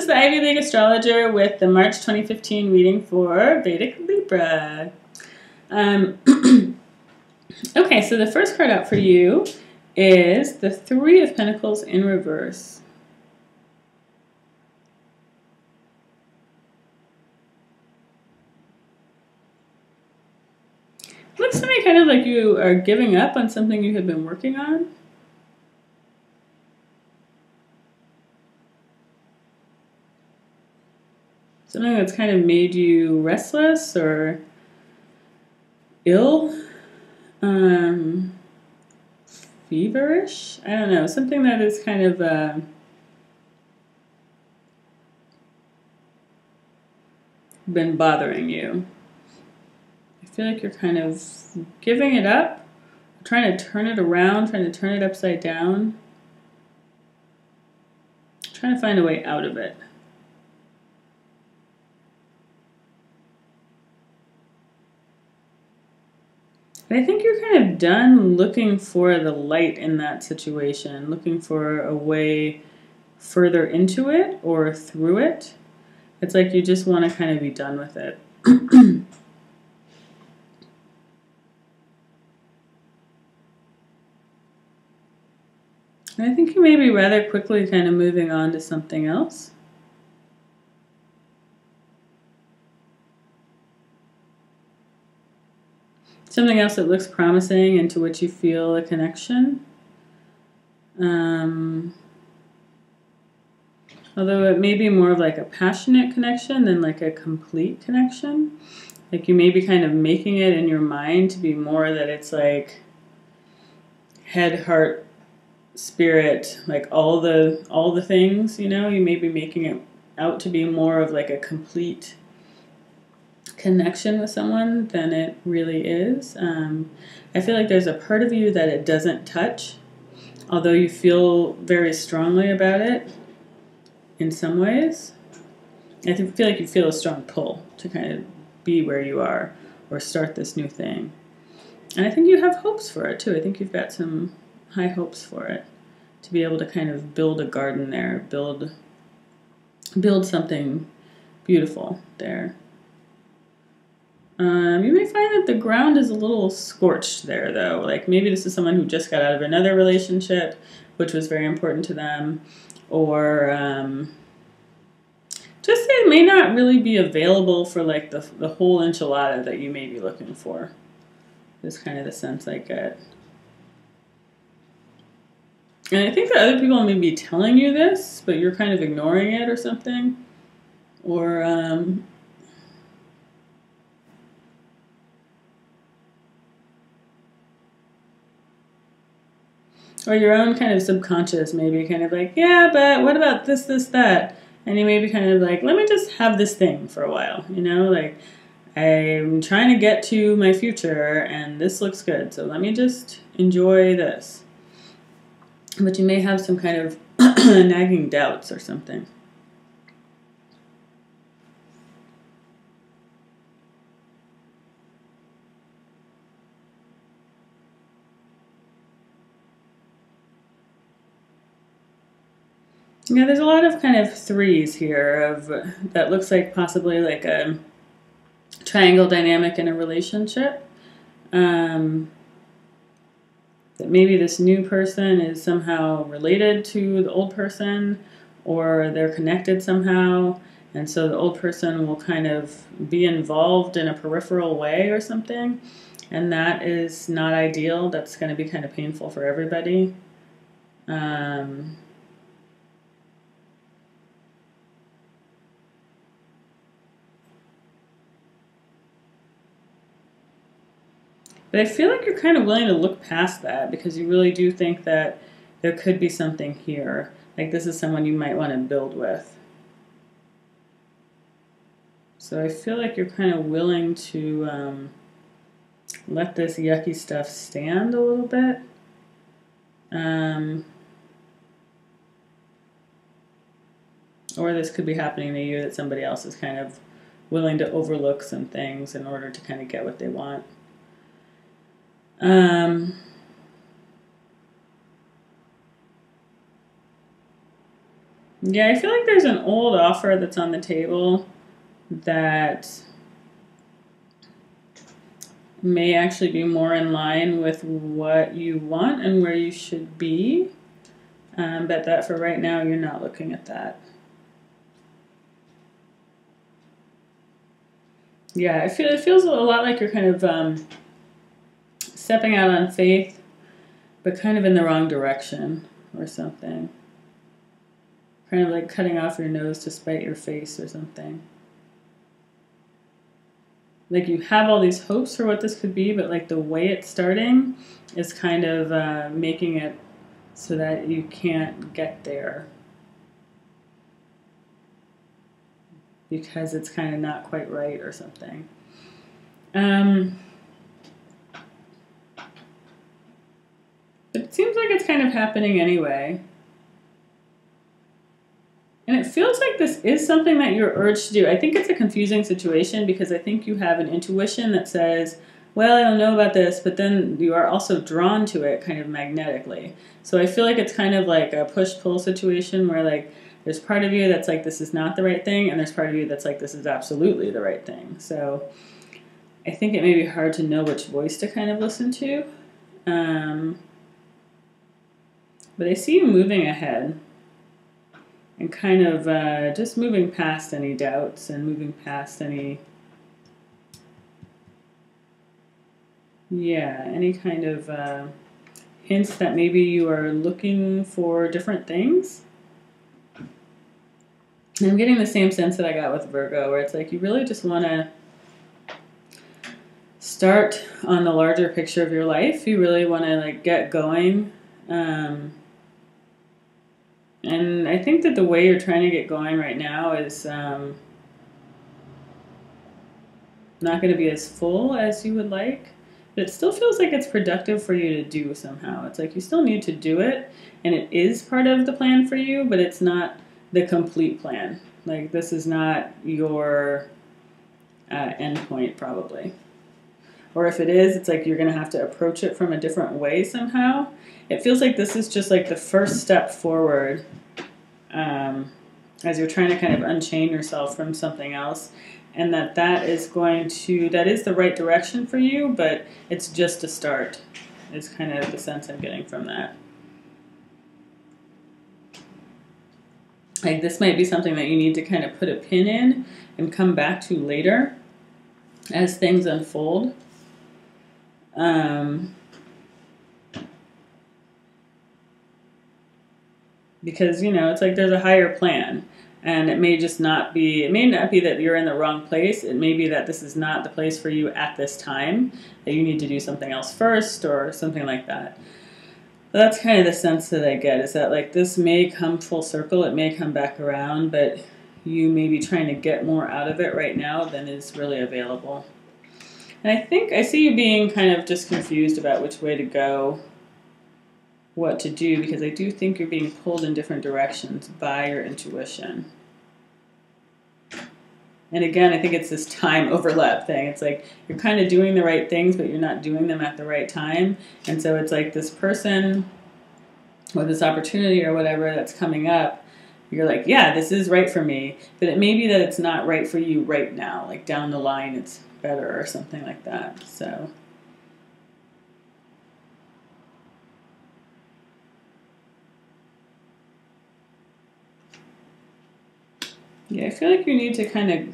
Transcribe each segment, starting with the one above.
is the Ivy League astrologer with the March 2015 reading for Vedic Libra. Okay, so the first card out for you is the Three of Pentacles in reverse. Looks to me kind of like you are giving up on something you had been working on. Something that's kind of made you restless or ill, feverish. I don't know, something that is kind of been bothering you. I feel like you're kind of giving it up, trying to turn it around, trying to turn it upside down, trying to find a way out of it. I think you're kind of done looking for the light in that situation, looking for a way further into it or through it. It's like you just want to kind of be done with it. I think you may be rather quickly kind of moving on to something else. Something else that looks promising and to which you feel a connection. Although it may be more of like a passionate connection than like a complete connection. Like you may be kind of making it in your mind to be more that it's like head, heart, spirit, like all the things, you know. You may be making it out to be more of like a complete connection with someone than it really is. I feel like there's a part of you that it doesn't touch, although you feel very strongly about it in some ways. I feel like you feel a strong pull to kind of be where you are or start this new thing. And I think you have hopes for it too. I think you've got some high hopes for it, to be able to kind of build a garden there, build something beautiful there. You may find that the ground is a little scorched there, though. Like maybe this is someone who just got out of another relationship, which was very important to them, or just it may not really be available for like the whole enchilada that you may be looking for. Is kind of the sense I get. And I think that other people may be telling you this, but you're kind of ignoring it or something. Or your own kind of subconscious maybe kind of like, yeah, but what about this, that? And you may be kind of like, let me just have this thing for a while, you know? Like, I'm trying to get to my future and this looks good, so let me just enjoy this. But you may have some kind of nagging doubts or something. Yeah, there's a lot of kind of threes here that looks like possibly like a triangle dynamic in a relationship. That maybe this new person is somehow related to the old person, or they're connected somehow, and so the old person will kind of be involved in a peripheral way or something, and that is not ideal. That's going to be kind of painful for everybody. But I feel like you're kind of willing to look past that because you really do think that there could be something here. Like this is someone you might want to build with. So I feel like you're kind of willing to let this yucky stuff stand a little bit. Or this could be happening to you that somebody else is kind of willing to overlook some things in order to kind of get what they want. Yeah, I feel like there's an old offer that's on the table that may actually be more in line with what you want and where you should be. But that for right now, you're not looking at that. Yeah, it feels a lot like you're kind of stepping out on faith, but kind of in the wrong direction or something. Kind of like cutting off your nose to spite your face or something. Like you have all these hopes for what this could be, but like the way it's starting is kind of making it so that you can't get there. Because it's kind of not quite right or something. But it seems like it's kind of happening anyway. And it feels like this is something that you're urged to do. I think it's a confusing situation because I think you have an intuition that says, well, I don't know about this, but then you are also drawn to it kind of magnetically. So I feel like it's kind of like a push-pull situation where like there's part of you that's like this is not the right thing, and there's part of you that's like this is absolutely the right thing. So I think it may be hard to know which voice to kind of listen to. But I see you moving ahead and kind of just moving past any doubts and moving past any, any kind of hints that maybe you are looking for different things. And I'm getting the same sense that I got with Virgo, where it's like you really just want to start on the larger picture of your life. You really want to like get going. And I think that the way you're trying to get going right now is not going to be as full as you would like, but it still feels like it's productive for you to do somehow. It's like you still need to do it, and it is part of the plan for you, but it's not the complete plan. Like this is not your end point probably. Or if it is, it's like you're going to have to approach it from a different way somehow. It feels like this is just like the first step forward as you're trying to kind of unchain yourself from something else. And that is the right direction for you, but it's just a start, is kind of the sense I'm getting from that. Like this might be something that you need to kind of put a pin in and come back to later as things unfold. Because, it's like there's a higher plan, and it may not be that you're in the wrong place. It may be that this is not the place for you at this time, that you need to do something else first or something like that. But that's kind of the sense that I get, is that like this may come full circle, it may come back around, but you may be trying to get more out of it right now than is really available. And I think I see you being kind of just confused about which way to go, what to do, because I do think you're being pulled in different directions by your intuition. And again, I think it's this time overlap thing. It's like you're kind of doing the right things, but you're not doing them at the right time. And so it's like this person or this opportunity or whatever that's coming up, you're like, yeah, this is right for me. But it may be that it's not right for you right now. Like down the line, it's better or something like that. So yeah, I feel like you need to kind of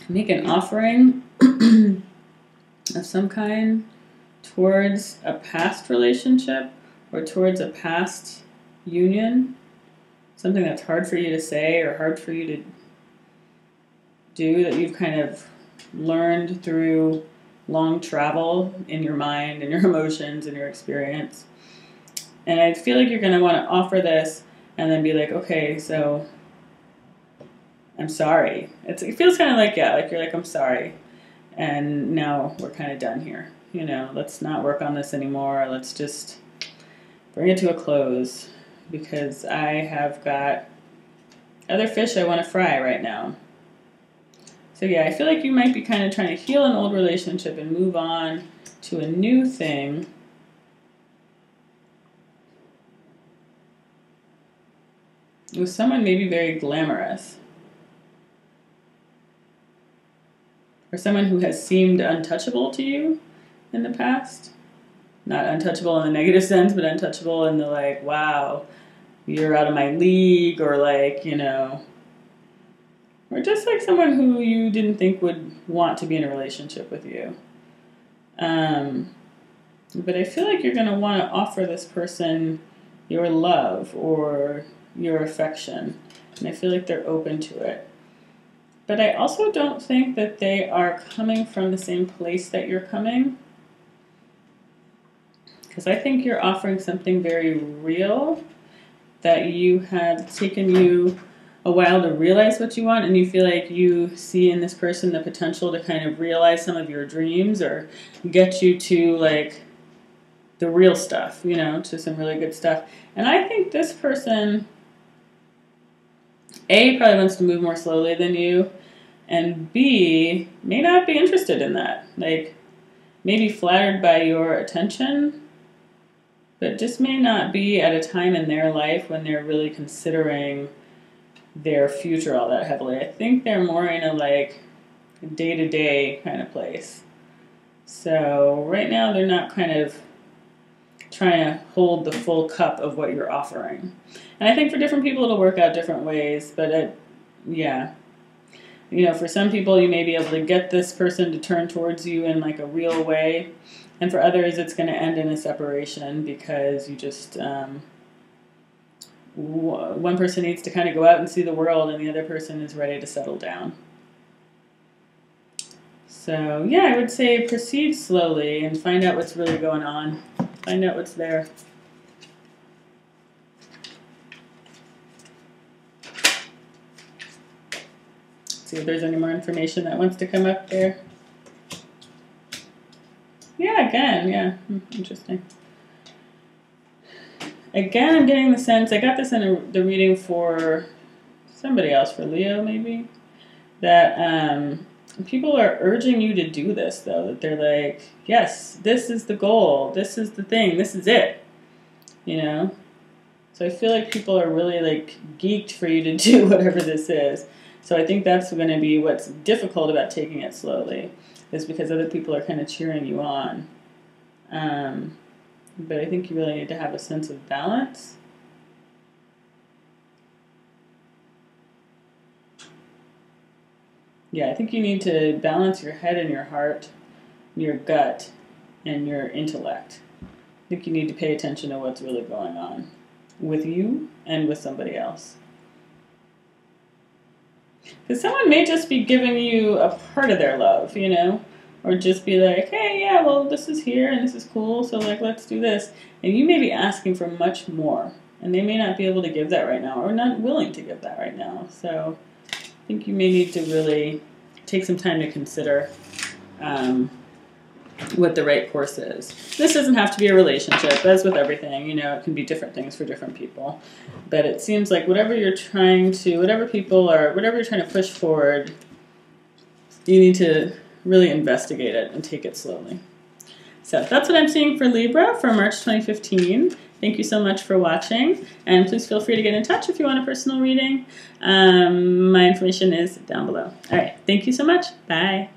make an offering of some kind towards a past relationship or towards a past union. Something that's hard for you to say or hard for you to do, that you've kind of learned through long travel in your mind and your emotions and your experience. And I feel like you're going to want to offer this and then be like, okay, so I'm sorry. It feels kind of like, like you're like, I'm sorry. And now we're kind of done here. Let's not work on this anymore. Let's just bring it to a close, because I have got other fish I want to fry right now. So yeah, I feel like you might be kind of trying to heal an old relationship and move on to a new thing. with someone maybe very glamorous. Or someone who has seemed untouchable to you in the past. Not untouchable in the negative sense, but untouchable in the like, wow, you're out of my league, or like, you know, or just like someone who you didn't think would want to be in a relationship with you. But I feel like you're going to want to offer this person your love or your affection. And I feel like they're open to it. But I also don't think that they are coming from the same place that you're coming. Because I think you're offering something very real that you had taken you a while to realize what you want, and you feel like you see in this person the potential to kind of realize some of your dreams or get you to like the real stuff, you know, to some really good stuff. And I think this person, A, probably wants to move more slowly than you, and B, may not be interested in that. Like, maybe flattered by your attention, but just may not be at a time in their life when they're really considering their future all that heavily. I think they're more in a like day-to-day kind of place. So right now they're not kind of trying to hold the full cup of what you're offering. And I think for different people it'll work out different ways, but yeah. You know, for some people you may be able to get this person to turn towards you in like a real way. And for others it's going to end in a separation because you just, one person needs to kind of go out and see the world and the other person is ready to settle down. So yeah, I would say proceed slowly and find out what's really going on. Find out what's there. See if there's any more information that wants to come up there. Yeah, again, yeah, interesting. Again, I'm getting the sense, I got this in the reading for somebody else, for Leo maybe, that people are urging you to do this, though, that they're like, yes, this is the goal, this is the thing, this is it, you know? So I feel like people are really like geeked for you to do whatever this is. So I think that's going to be what's difficult about taking it slowly, is because other people are kind of cheering you on. But I think you really need to have a sense of balance. Yeah, I think you need to balance your head and your heart, your gut, and your intellect. I think you need to pay attention to what's really going on with you and with somebody else. Because someone may just be giving you a part of their love, you know? Or just be like, hey, yeah, well, this is here and this is cool, so like, let's do this. And you may be asking for much more, and they may not be able to give that right now, or not willing to give that right now. So I think you may need to really take some time to consider what the right course is. This doesn't have to be a relationship, as with everything, you know, it can be different things for different people. But it seems like whatever you're trying to, whatever you're trying to push forward, you need to really investigate it and take it slowly. So that's what I'm seeing for Libra for March 2015. Thank you so much for watching, and please feel free to get in touch if you want a personal reading. My information is down below. All right, thank you so much. Bye.